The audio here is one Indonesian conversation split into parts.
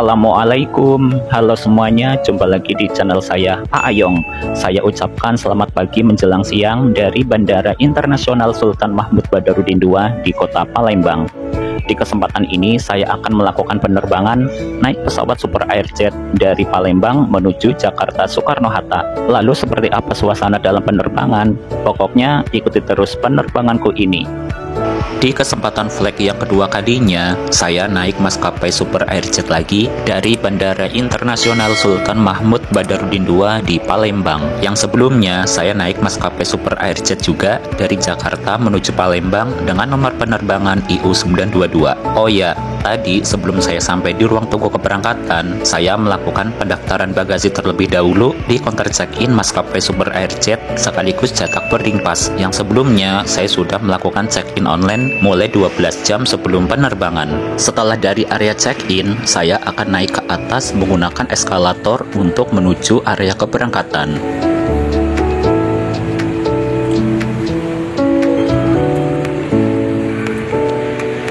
Assalamualaikum, halo semuanya, jumpa lagi di channel saya, Aayong. Saya ucapkan selamat pagi menjelang siang dari Bandara Internasional Sultan Mahmud Badarudin II di kota Palembang. Di kesempatan ini saya akan melakukan penerbangan naik pesawat Super Airjet dari Palembang menuju Jakarta Soekarno-Hatta. Lalu seperti apa suasana dalam penerbangan? Pokoknya ikuti terus penerbanganku ini. Di kesempatan flight yang kedua kalinya, saya naik maskapai Super Airjet lagi dari Bandara Internasional Sultan Mahmud Badarudin II di Palembang. Yang sebelumnya, saya naik maskapai Super Airjet juga dari Jakarta menuju Palembang dengan nomor penerbangan IU922. Oh ya, tadi sebelum saya sampai di ruang tunggu keberangkatan, saya melakukan pendaftaran bagasi terlebih dahulu di counter check-in maskapai Super Airjet sekaligus cetak boarding pass. Yang sebelumnya, saya sudah melakukan check-in online mulai 12 jam sebelum penerbangan. Setelah dari area check-in, saya akan naik ke atas menggunakan eskalator untuk menuju area keberangkatan.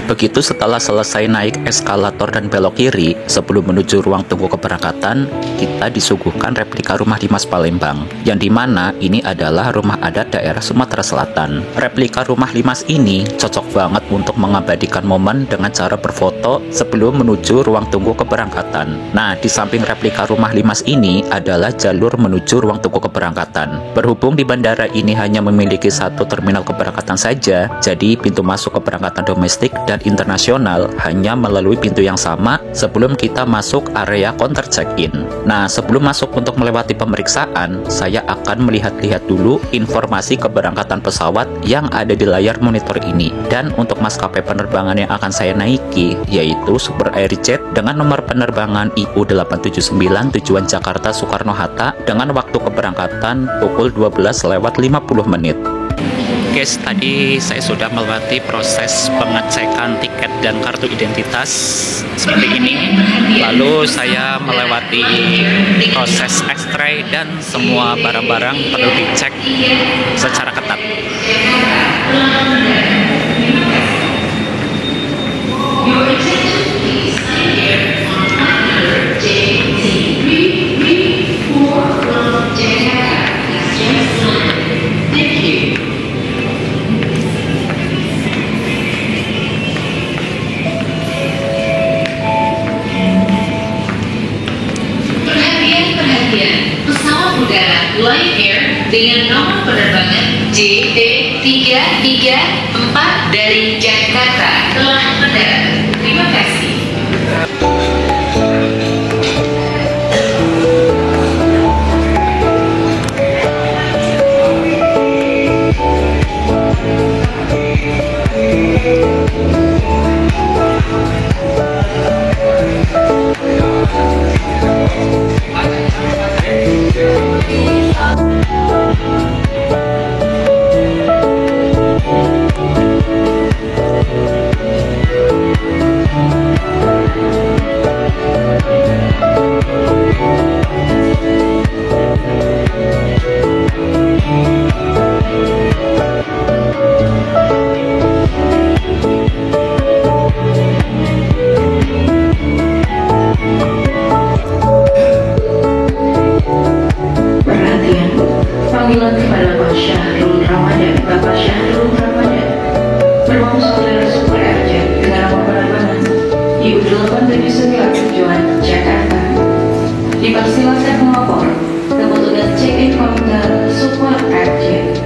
Begitu setelah selesai naik eskalator dan belok kiri, sebelum menuju ruang tunggu keberangkatan, kita disuguhkan replika rumah Dimas Palembang, yang dimana ini adalah rumah adat daerah Sumatera Selatan. Replika rumah Dimas ini cocok banget untuk mengabadikan momen dengan cara berfoto sebelum menuju ruang tunggu keberangkatan. Nah, di samping replika rumah Dimas ini adalah jalur menuju ruang tunggu keberangkatan. Berhubung di bandara ini hanya memiliki satu terminal keberangkatan saja, jadi pintu masuk keberangkatan domestik dan internasional hanya melalui pintu yang sama sebelum kita masuk area counter check-in. Nah, sebelum masuk untuk melewati pemeriksaan, saya akan melihat-lihat dulu informasi keberangkatan pesawat yang ada di layar monitor ini. Dan untuk maskapai penerbangan yang akan saya naiki, yaitu Super Airjet dengan nomor penerbangan IU879 tujuan Jakarta Soekarno-Hatta dengan waktu keberangkatan pukul 12:50 menit. Guys, tadi saya sudah melewati proses pengecekan tiket dan kartu identitas seperti ini. Lalu saya melewati proses X-ray dan semua barang-barang perlu dicek secara ketat. Pesawat udara Lion Air dengan nomor penerbangan JT334 dari Jakarta telah mendarat. Terima kasih. Panggilan kepada Pak Syahrul Ramadan. Bapak Syahrul Ramadan berbangsa saudara Super Airjet dengan nomor penerbangan IU879 tujuan Jakarta. Dipersilakan melapor ke petugas check-in counter Super Airjet.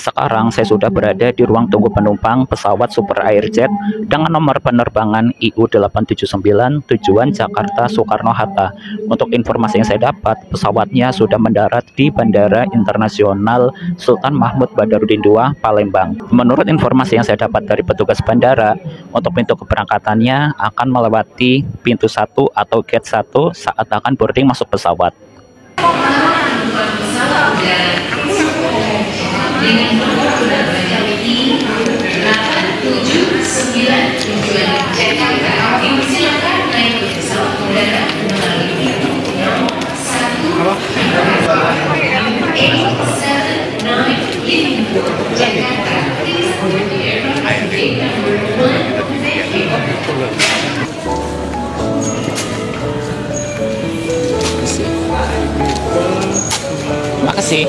sekarang saya sudah berada di ruang tunggu penumpang pesawat Super Airjet dengan nomor penerbangan IU879 tujuan Jakarta Soekarno-Hatta. Untuk informasi yang saya dapat, pesawatnya sudah mendarat di Bandara Internasional Sultan Mahmud Badarudin II, Palembang. Menurut informasi yang saya dapat dari petugas bandara, untuk pintu keberangkatannya akan melewati pintu 1 atau gate 1 saat akan boarding masuk pesawat. Dengan nomor penerbangan I-879 tujuan Jakarta, silakan naik ke pesawat udara melalui nomor 879 Jakarta. Please board the aircraft gate number 1. Thank you. Terima kasih.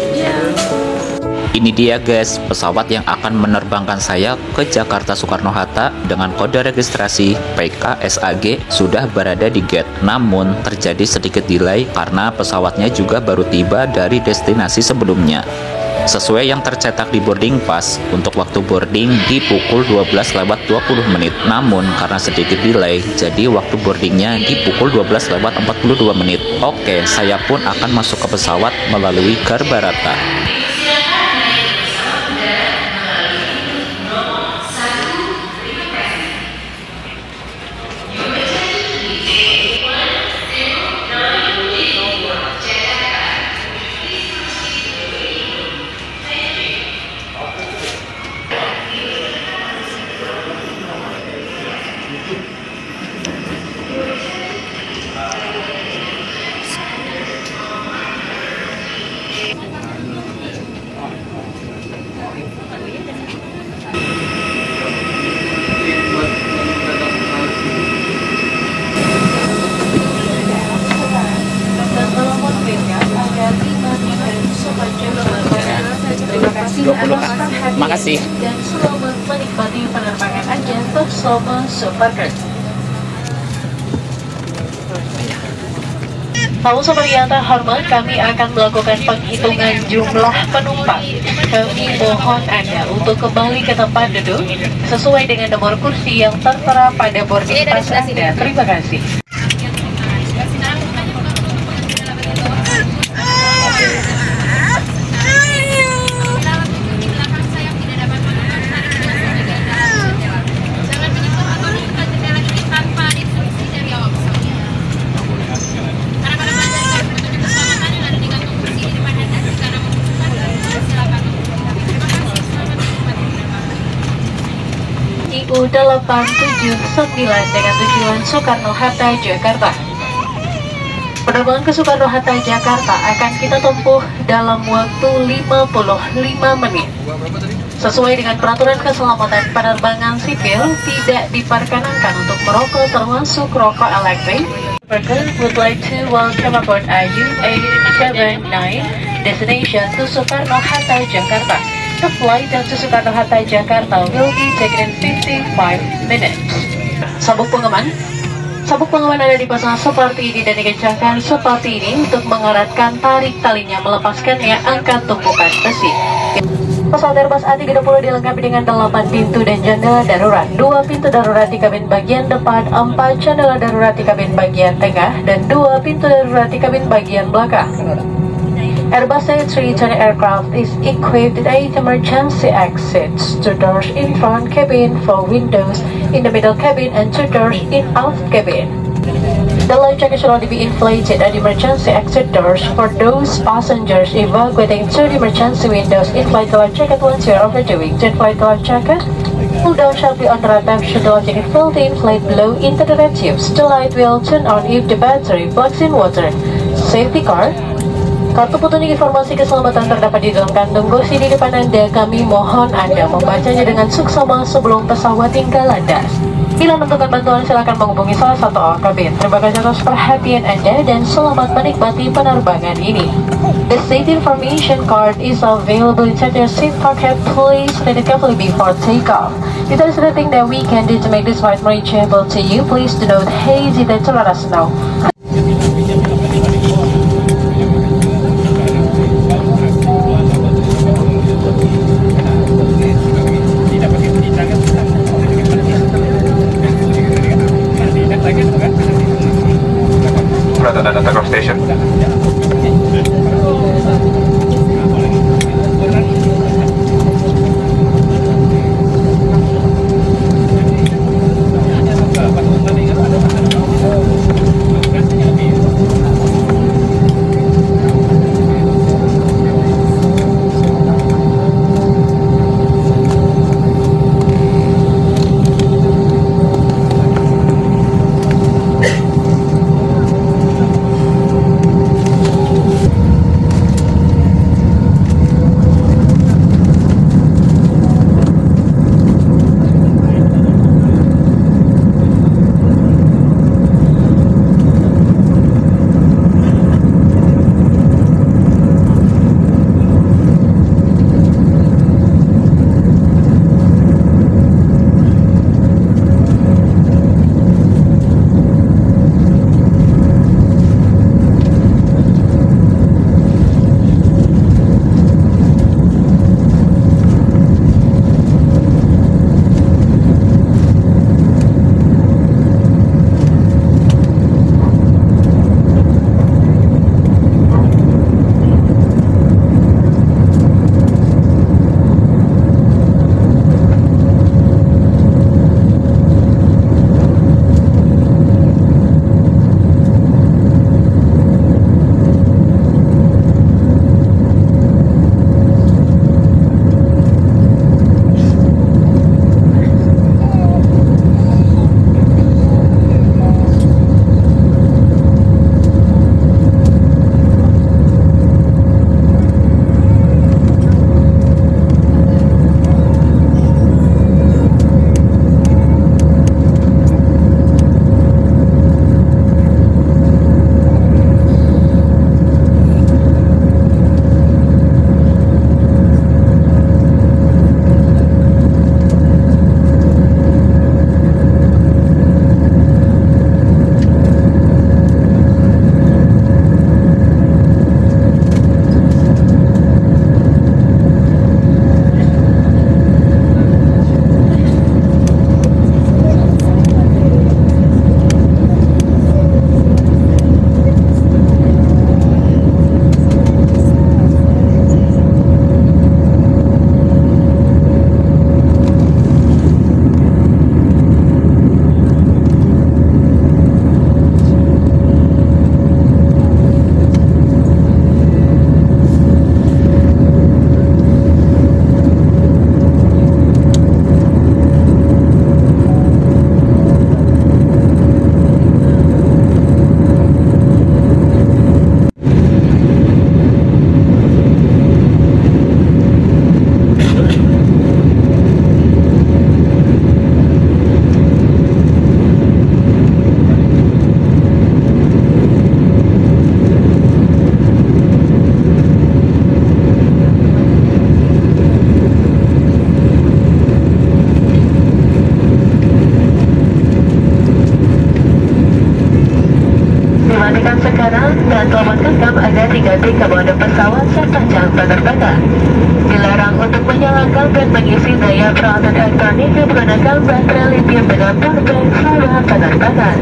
Ini dia guys, pesawat yang akan menerbangkan saya ke Jakarta Soekarno-Hatta dengan kode registrasi PKSAG sudah berada di gate. Namun terjadi sedikit delay karena pesawatnya juga baru tiba dari destinasi sebelumnya. Sesuai yang tercetak di boarding pass, untuk waktu boarding di pukul 12:20. Namun karena sedikit delay, jadi waktu boardingnya di pukul 12:42. Oke, saya pun akan masuk ke pesawat melalui Garbarata. Makasih. Dan selamat menikmati penerbangan Anda bersama Supergirl. Lalu seperti yang terhormat, kami akan melakukan penghitungan jumlah penumpang. Kami mohon Anda untuk kembali ke tempat duduk sesuai dengan nomor kursi yang tertera pada boarding pass Anda. Terima kasih. IU879 dengan tujuan Soekarno-Hatta, Jakarta. Penerbangan ke Soekarno-Hatta, Jakarta akan kita tempuh dalam waktu 55 menit. Sesuai dengan peraturan keselamatan penerbangan sipil, tidak diperkenankan untuk merokok termasuk rokok elektrik. Supergirl would like to welcome aboard IU879 destination to Soekarno-Hatta, Jakarta. The flight to Soekarno-Hatta, Jakarta will be taken in 55 minutes. Sabuk pengaman ada dipasang seperti ini dan dikencangkan seperti ini untuk mengeratkan tarik talinya, melepaskannya angkat tumpukan besi. Pesawat Airbus A320 dilengkapi dengan 8 pintu dan jendela darurat, 2 pintu darurat di kabin bagian depan, 4 jendela darurat di kabin bagian tengah, dan 2 pintu darurat di kabin bagian belakang. Airbus A320 aircraft is equipped with 8 emergency exits, 2 doors in front cabin, 4 windows in the middle cabin, and 2 doors in aft cabin. The life jacket should only be inflated at emergency exit doors for those passengers evacuating through the emergency windows. Inflate the life jacket once you are overdoing. To inflate the life jacket, pull down sharply on the right back should the life jacket fail to inflate below into the red tubes. The light will turn on if the battery plugs in water. Safety card. Kartu petunjuk informasi keselamatan terdapat di dalam kantung gosi di depan Anda. Kami mohon Anda membacanya dengan suksama sebelum pesawat hingga landas. Bila membutuhkan bantuan, silakan menghubungi salah satu awak kabin. Terima kasih atas perhatian Anda dan selamat menikmati penerbangan ini. The safety information card is available inside your seat pocket. Please read it carefully before takeoff. If there is anything that we can do to make this flight more reachable to you, please do not hesitate to let us know. Rather than at the station. kepada pesawat sepanjang penerbangan. Dilarang untuk menyalakan dan mengisi daya peralatan elektronik yang menggunakan baterai lithium dengan powerbank selama penerbangan.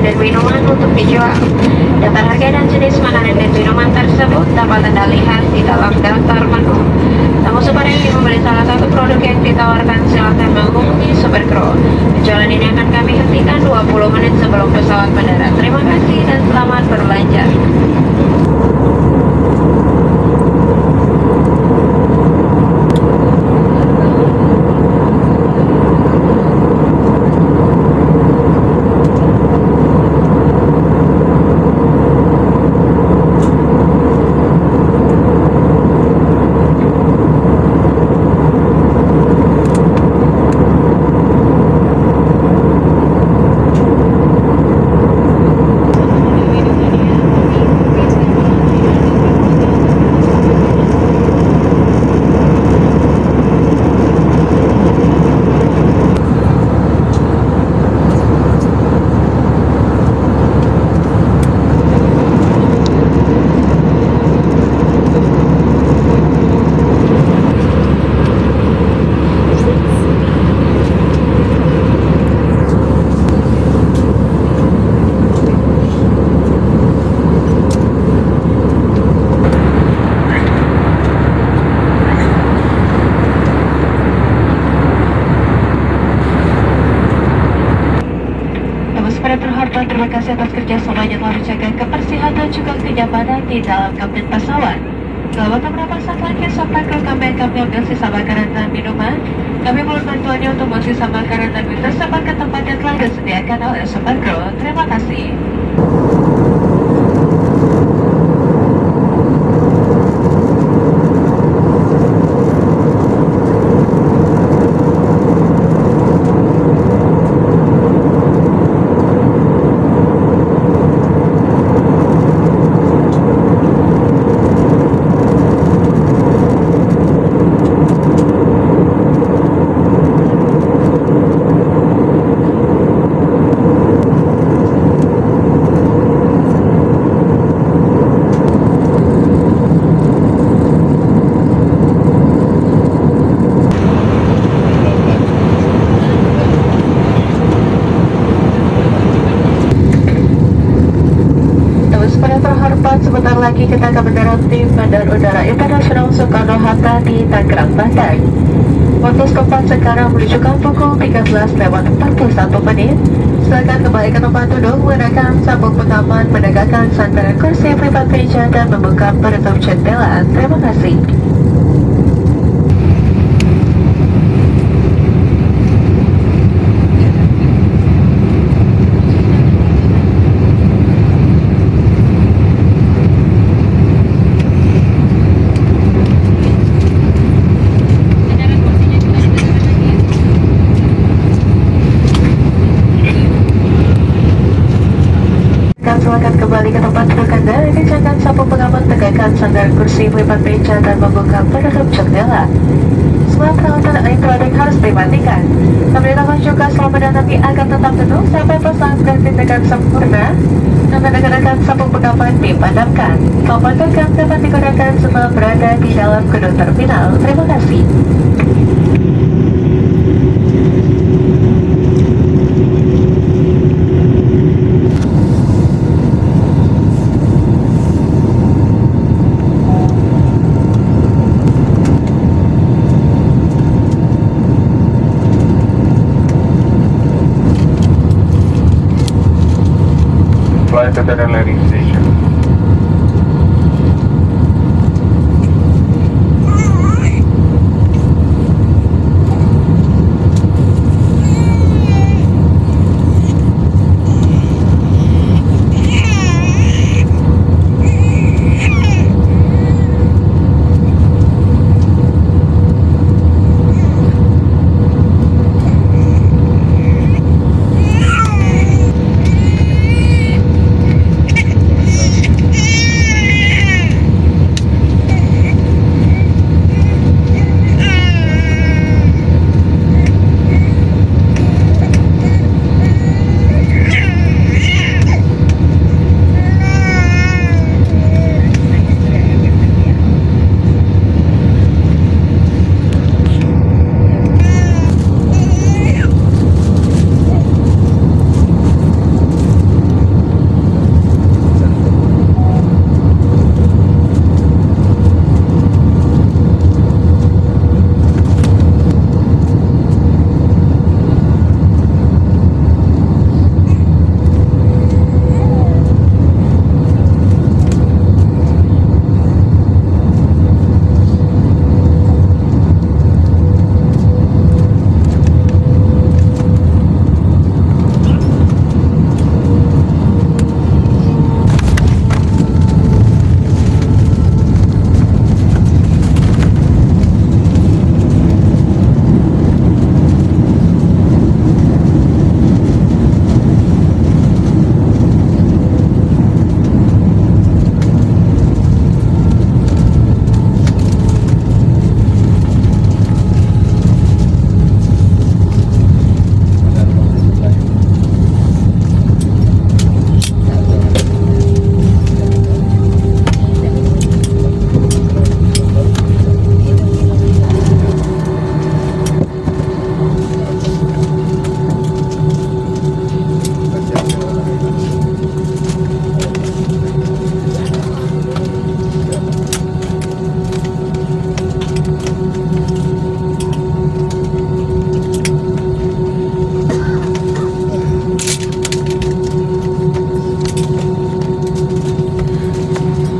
dan minuman untuk dijual. Daftar harga dan jenis makanan dan minuman tersebut dapat Anda lihat di dalam daftar menu. Namun supaya ingin membeli salah satu produk yang ditawarkan, silakan menghubungi Supergro. Penjualan ini akan kami hentikan 20 menit sebelum pesawat mendarat. Terima kasih dan selamat berbelanja. Terima kasih atas kerjasamanya telah menjaga kebersihan dan juga kenyamanan di dalam kabin pesawat. Selamat merasakan sampai kru kami akan mengambil sisa makanan dan minuman. Kami mohon bantuannya untuk membawa sisa makanan dan minuman tersebut ke tempat yang telah disediakan oleh Supergro. Terima kasih. Sebentar lagi kita akan mendarat di Bandara Udara Internasional Soekarno-Hatta di Tangerang, Banten. Waktu setempat sekarang menunjukkan pukul 13:41 menit. Silakan kembali ke tempat duduk, menggunakan sabuk pengaman, menegakkan sandaran kursi privat meja dan membuka penutup jendela. Terima kasih. Silakan kembali ke tempat duduk Anda, kencangkan sapu pengaman, tegakkan sandaran kursi privat meja dan membuka penutup jendela. Semua peralatan elektronik harus dimatikan. Kami juga selama nanti akan tetap duduk sampai pesawat berhenti dengan sempurna dan menggunakan sapu pengaman dipadamkan. Telepon genggam dapat digunakan setelah berada di dalam gedung terminal. Terima kasih. Flight attendant landing station.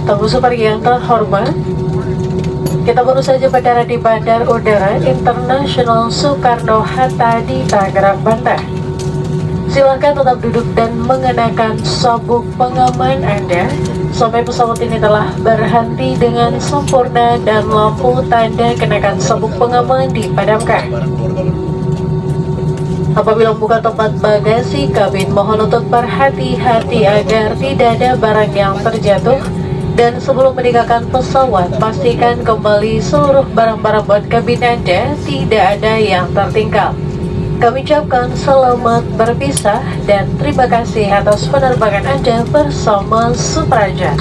Tunggu seperti yang terhormat, kita baru saja mendarat di Bandar Udara Internasional Soekarno-Hatta di Tangerang, Banten. Silakan tetap duduk dan mengenakan sabuk pengaman Anda sampai pesawat ini telah berhenti dengan sempurna dan lampu tanda kenakan sabuk pengaman dipadamkan. Apabila membuka tempat bagasi kabin, mohon untuk berhati-hati agar tidak ada barang yang terjatuh. Dan sebelum meninggalkan pesawat, pastikan kembali seluruh barang-barang buat kabin Anda, tidak ada yang tertinggal. Kami ucapkan selamat berpisah dan terima kasih atas penerbangan Anda bersama Supraja.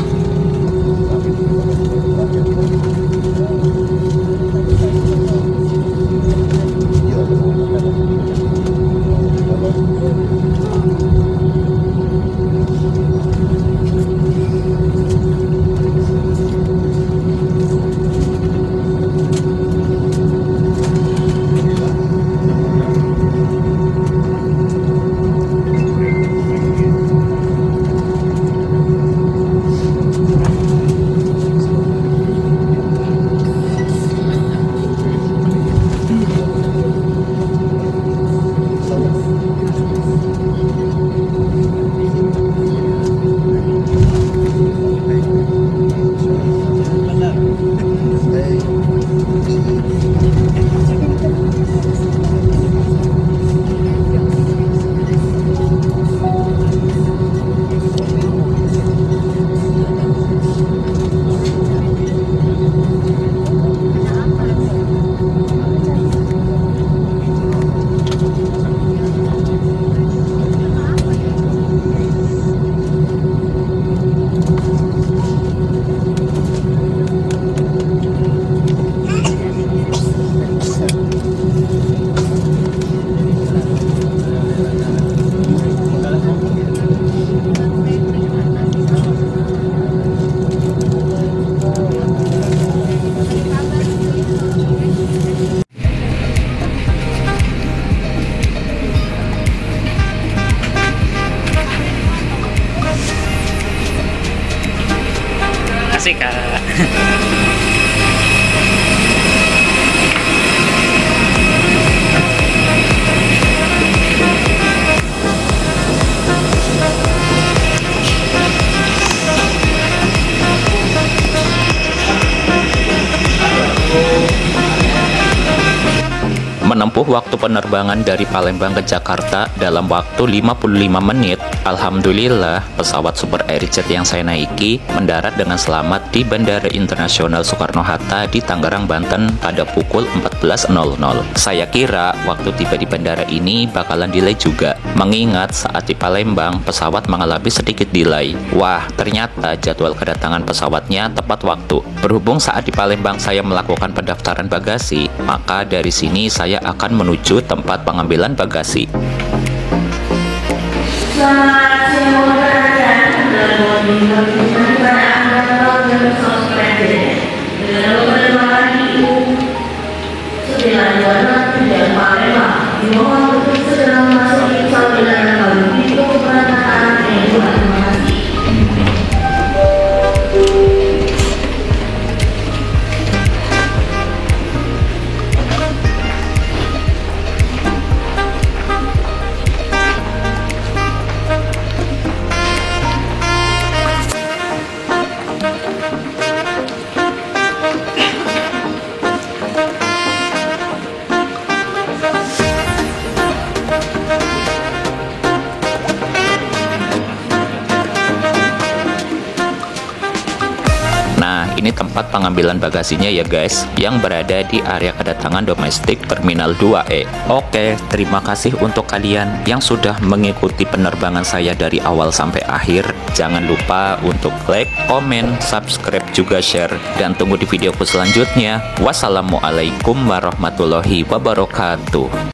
Asik, Kak. Menempuh waktu penerbangan dari Palembang ke Jakarta dalam waktu 55 menit, alhamdulillah pesawat Super Airjet yang saya naiki mendarat dengan selamat di Bandara Internasional Soekarno-Hatta di Tangerang, Banten pada pukul 14.00. Saya kira waktu tiba di bandara ini bakalan delay juga, mengingat saat di Palembang pesawat mengalami sedikit delay. Wah, ternyata jadwal kedatangan pesawatnya tepat waktu. Berhubung saat di Palembang saya melakukan pendaftaran bagasi, maka dari sini saya akan menuju tempat pengambilan bagasi. Ini tempat pengambilan bagasinya ya guys, yang berada di area kedatangan domestik Terminal 2E. Oke, terima kasih untuk kalian yang sudah mengikuti penerbangan saya dari awal sampai akhir. Jangan lupa untuk like, komen, subscribe, juga share, dan tunggu di videoku selanjutnya. Wassalamualaikum warahmatullahi wabarakatuh.